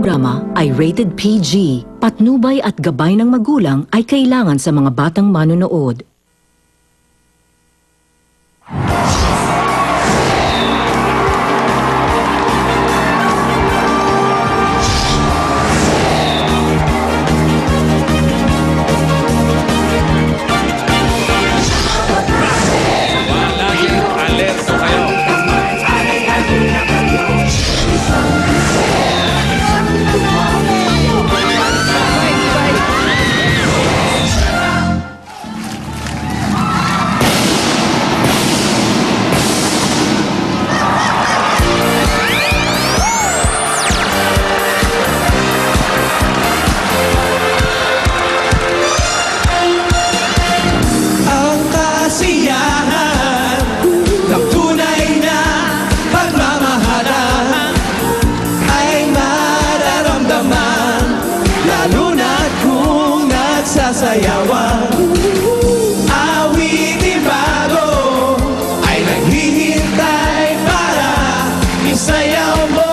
programa ay rated PG. Patnubay at gabay ng magulang ay kailangan sa mga batang manonood. Alerto kayo. Ang kasiyahan ng tunay na pagmamahalan ay mararamdaman lalo na't kung nagsasayawan. Awitin bago ay naghihintay para isayaw mo.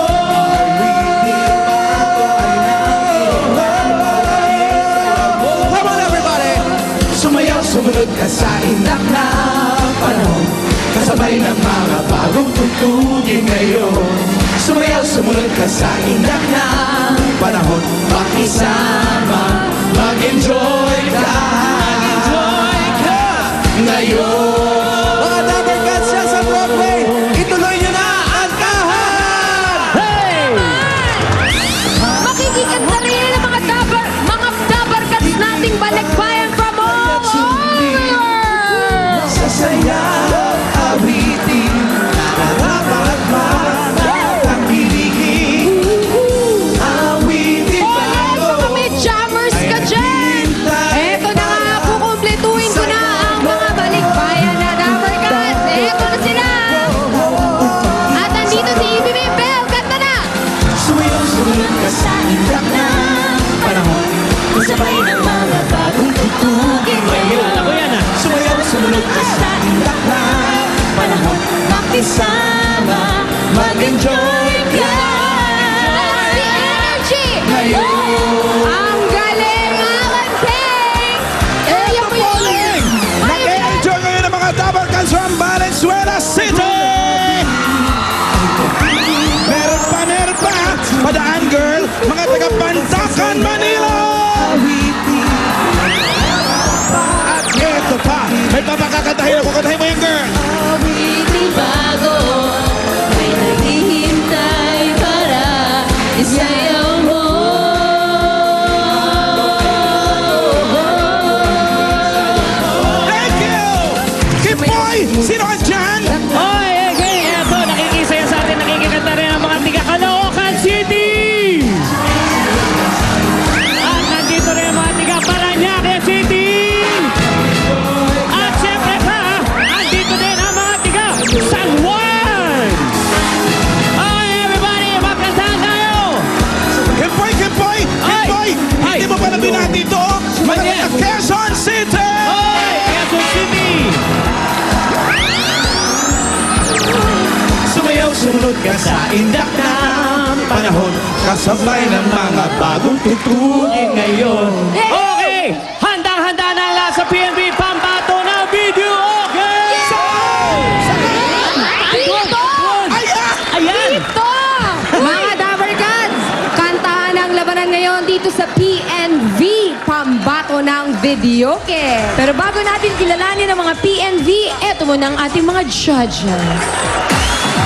Come on everybody! Sumayaw, sumunod ka sa indak na panahon, kasabay ng mga bagong tugtugin ngayon. Sumayaw, sumunod ka sa indak na panahon, makisama, mag-enjoy ka. Ngayon. Mga Dapper Cats dyan sa Broadway, ituloy nyo na ang kahan! Makikikan na rin ang mga Dapper Cats nating balikbayan from all over! Sasayaw, awitin, nararapat ang kiligin. Awitin bago Baka may jammers ka dyan! Eto na nga, kukumpletuhin ko na ang mga balikbayan na Dapper Cats. Eto na sila! At nandito si Ivy Bell, kanta na! Sumayaw, sumunod ka sa indak na panahon, kasabay ng mga bagong tugtugin ngayon. Sumayaw, sumunod ka sa indak na panahon, makisama, mag-enjoy ka. Si Energy! Ngayon. Ang galing, Alan King! Kaya mo yun! Nag-enjoy ngayon ang mga Dapper Cats from Valenzuela City! Meron pa! Padaan girl, mga taga Pantacan, Manila! At eto pa, may papakakatahin ako, katahin mo yung girl! Awiting bago ay naghihintay para isayaw mo. Thank you! Kipoy! Sino ka dyan? Oy, okay, eto, nakikisaya sa atin, nakikikanta rin ang mga tiga Caloocan City! At nandito rin ang mga tiga Parañaque City! At syempre pa, nandito din ang mga tiga San Juan! Okay, everybody, magkantahan tayo! Kipoy! Kipoy! Kipoy! Ay! Hindi mo pala binati ito! Mga Ay! taga Quezon City! Oy, Quezon City! Sumayaw, sumunod ka sa indak ng panahon, kasabay ng mga bagong tugtugin ngayon. Okay, handang-handa na lahat sa PNB Pambato na video, okay? Dito! Ayan! Ayan! Dito! Mga Dapper Cats, kantahan ang labanan ngayon dito sa PNV, Pambato ng Videoke. Pero bago natin kilalanin ang mga PNV, eto muna ang ating mga judges.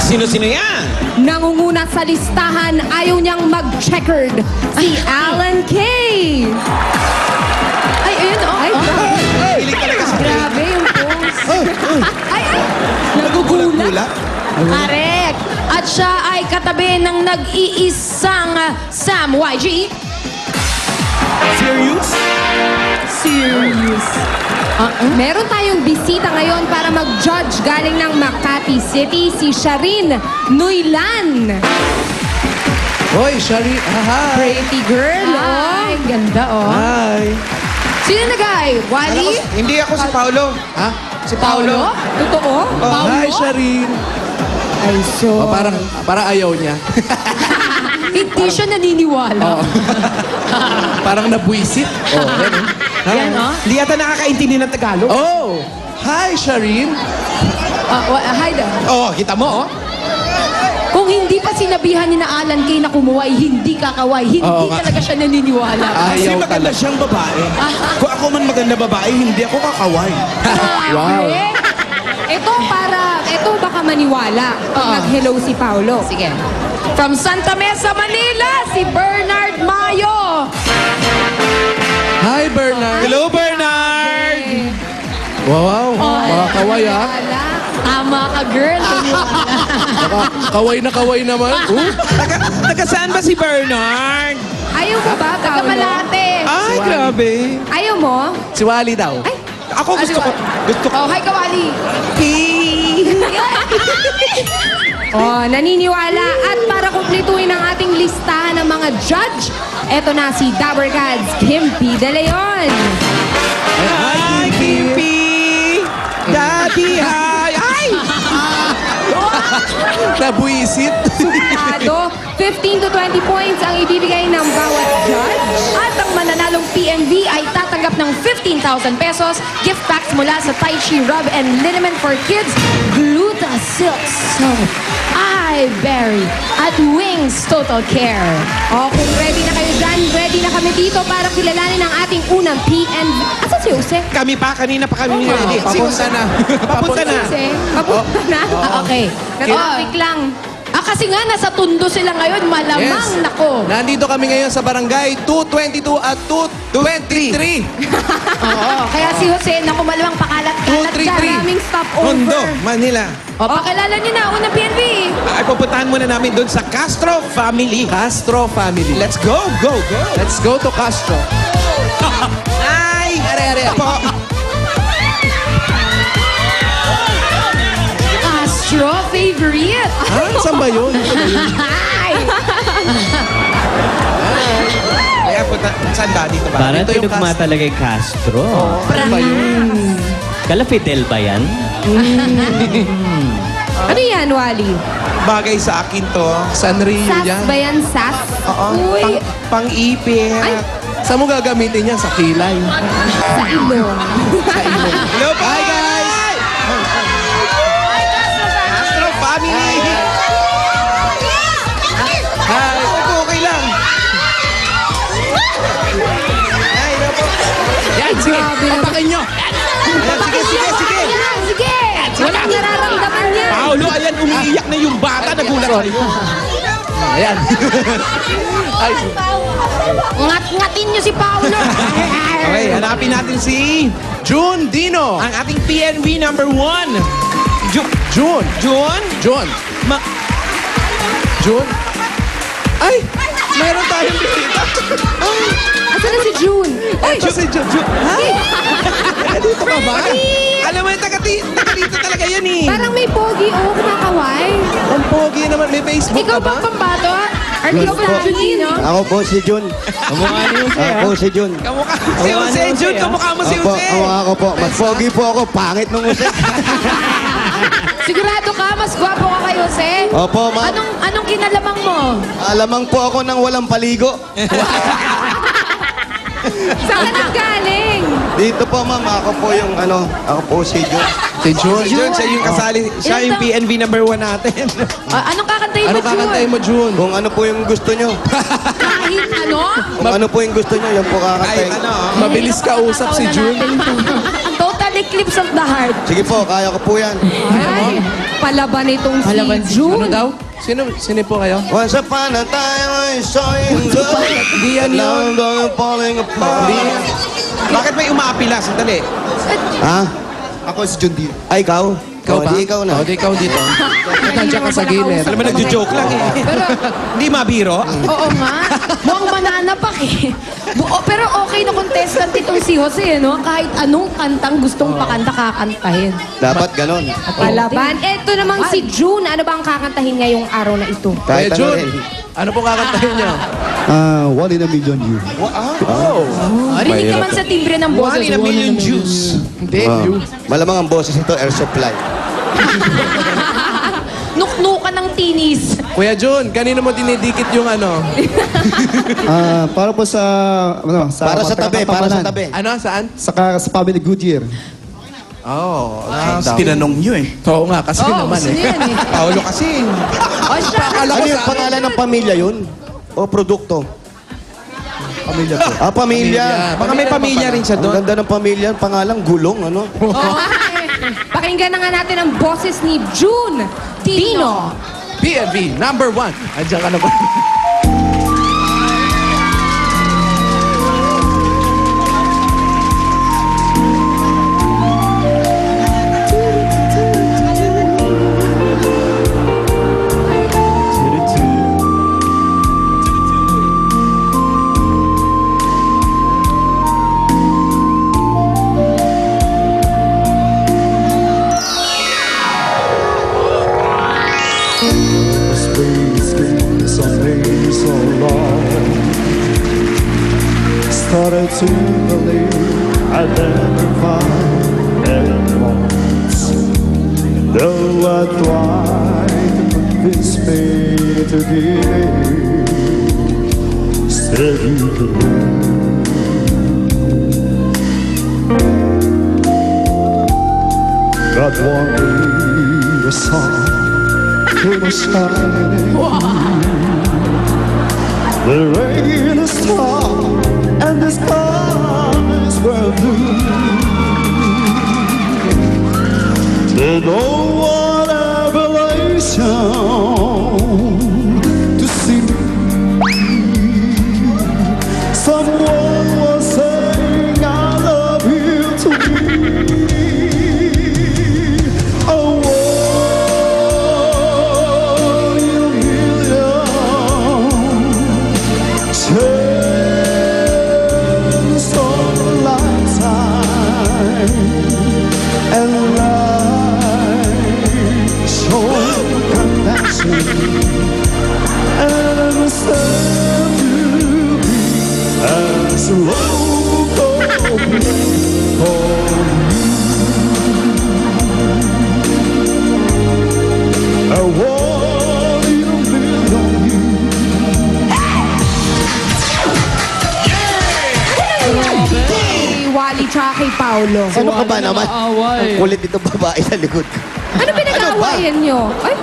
Sino-sino yan? Nangunguna sa listahan, ayaw niyang mag-checkered, si Alan K. Ay, ayun oh. Ay, Hilig talaga sa grabe yung pose. Ay, nagugulat. Correct. At siya ay katabi ng nag-iisang Sam YG. Serious? Serious. Meron tayong bisita ngayon para mag-judge galing ng Makati City, si Sharin Nuilan. Hoy, Shari. Hi. Pretty girl, oh. Ganda, oh. Hi. Sino nagay? Wally? Hindi ako si Paolo. Ha? Si Paolo? Totoo? Paolo? Hi, Sharin. Ay, so... Parang ayaw niya. Hindi siya naniniwala. Parang nabwisit. Oh, yan, Yan, oh. Hindi yata nakakaintindi ng Tagalog. Oh! Hi, Shireen. Hi there. Oh, kita mo, oh. Kung hindi pa sinabihan ni na Alan Kay na kumuway, hindi kakaway. Hindi Oo nga. talaga siya naniniwala. Kasi Ayaw maganda talaga. siyang babae. Kung ako man maganda babae, hindi ako kakaway. Wow. Ito baka maniwala. Nag-hello si Paolo. Sige. From Santa Mesa, Manila, si Bernard Mayo. Hi, Bernard. Hello, Bernard! Wow, mga kaway ha. Wala. Tama ka, girl. Baka kaway naman. Taga saan ba si Bernard? Ayaw mo ba, Paolo? Malate. Ay, grabe. Ayaw mo? Si Wally daw. Ay. Ako gusto ko. Oh, hi, Kawali. Naniniwala. At para kumpletuhin ang ating listahan ng mga judge, eto na si Dabber Gods, Kim P. De Leon. Hi, Kimpi! Daddy, hi! Ay! Nabwisit. Sigurado, 15 to 20 points ang ibibigay ng bawat judge. At ang mananalong PNV ay tatanggap ng 15,000 pesos, gift packs mula sa Tai Chi Rub and Liniment for Kids, Gluta Silk Soap, Berry, at Wings Total Care. O kung ready na kayo dyan, ready na kami dito para kilalanin ang ating unang PNV. Asa si Jose? Kami pa, kanina pa kami Oo. ready. Papunta na. Papunta na. Jose? Papunta na? Okay. Traffic lang. Kasi nga, nasa Tondo sila ngayon. Malamang, Yes. nako. Nandito kami ngayon sa barangay 222 at 223. Oo. Kaya si Jose, naku, malamang pakalat-kalat 233. dyan. Raming stopover. Tondo, Manila. O, pakilala niyo na, unang PNV. Ay, pupuntahan muna namin doon sa Castro Family. Castro family. Let's go, go, go! Let's go to Castro. Ay! Are. Apo. Castro favorite. Ah, saan ba yun? Hi! Kaya punta, saan ba? Dito ba? Parang Dito yung tinugma talaga yung Castro. Ano ba yun? Kala Fidel ba yan? Ano yan, Wally? Bagay sa akin to. Sanrio Sas yan. ba yan, Sas? Oo. Uy, Pang-ipit. Ay. Saan mo gagamitin yan? Sa kilay. sa ilong. Hello, hi guys! Castro Family! Hi! Okay lang. Ay, hello po. Yan, sige. Grabe. Papakin nyo. Ayan, sige. Ayan, sige! Walang nararamdaman niya. Paolo, ayan, umiiyak na yung bata. Nagulat sa'yo. Ayan. Ay, Ngat-ngatin niyo si Paolo. Okay, hanapin natin si June Dino. ang ating PNV number 1. June. John? June. Ay, meron tayong bisita. Asan na si June? Ay, si June. Hi. Dito ka ba? Alam mo, taga dito talaga yan eh. Parang may pogi, kumakaway. Ang pogi naman. May Facebook Ikaw ka ba? bang pambato? Artista Yes po. na Junino? Ako po si Jun. Kamukha niyo siya. Ako si Jun. Kamukha si Jose. Jun, kamukha mo si Opo, Jose. ako po. Mas pogi po ako. Pangit nung Jose. Sigurado ka, mas gwapo ka kay Jose? Opo, ma'am. Anong kinalamang mo? Alamang po ako ng walang paligo. Saan ka nanggaling? Dito po, ma'am. Ako po yung ako po si Jun. Si June. Jun, siya yung kasali. Siya yung PNV number 1 natin. Anong kakantayin mo, Ano kakantayin mo, June? Kung ano po yung gusto nyo. Kahit ano? Kung ano po yung gusto nyo, yan po Ay, kakatayin. ano? Mabilis ka usap si June. Ang total eclipse of the heart. Sige po, kaya ko po yan. Ay, palaban itong si June. Ano daw? Sino po kayo? Once upon a time, I saw you go. Di yan Now yun. I'm falling apart. Bakit may umaapila? Sandali. Ha? Ako si Jun Dino. Ay, ikaw? Ikaw ba? Di ikaw na. O, di ikaw dito. Nandiyan ka sa gilid. Alam mo, nagjo-joke lang eh. Pero, Hindi mabiro. oo nga. Mukhang mananapak eh. Pero okay na contestant itong si Jose, no? Kahit anong kantang gustong pakanta, kakantahin. Dapat ganon. Palaban. Eto namang si June. Ano ba ang kakantahin ngayong araw na ito? Kahit ano June, rin. ano po kakantahin niyo? One in a million you. Oh. Rinig naman sa timbre ng boses. 1 in a million Jews. Hindi. Malamang ang boses nito, air supply. Nuknukan ka ng tinis. Kuya Jun, kanino mo dinidikit yung ano? Para po sa, Para sa tabi, para sa tabi. Ano, saan? Sa family Goodyear. Oh, Tinanong nyo eh. Oo nga, kasi naman gusto eh. niya yan eh. Paolo kasi. O siya, Akala ko Ano yung sa pangalan ng pamilya yun? O produkto? Pamilya po. Pamilya. Baka may pamilya rin siya Ang doon. ganda ng pamilya, pangalan gulong, ano? pakinggan na nga natin ang boses ni June Tino. PNV, number 1. Andiyan ka na ba? Started to believe I'd never find anyone else. Though I tried to convince me to give, still you believe. God wanted a song to the shining. The rain is strong and the skies were blue. There's no one revelation to see. Someone was saying I love you to me. Oh, you and light show compassion and understand you as a rope for you. I want you to build on you. Kay Wally tsaka kay Paolo. Ano ka ba naman? Ang kulit nito babae sa likod ko. Ano pinag-aawayan nyo? Ay,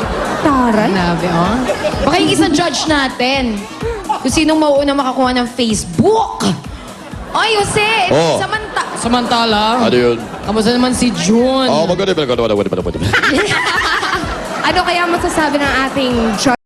taray. Grabe, oh. Baka yung isang judge natin. Kung sinong mauuna makakuha ng Facebook. Ay, Jose, Oh. samantala. Ano yun? Kamusta naman si June? Oh, maganda. Ano kaya masasabi ng ating judge?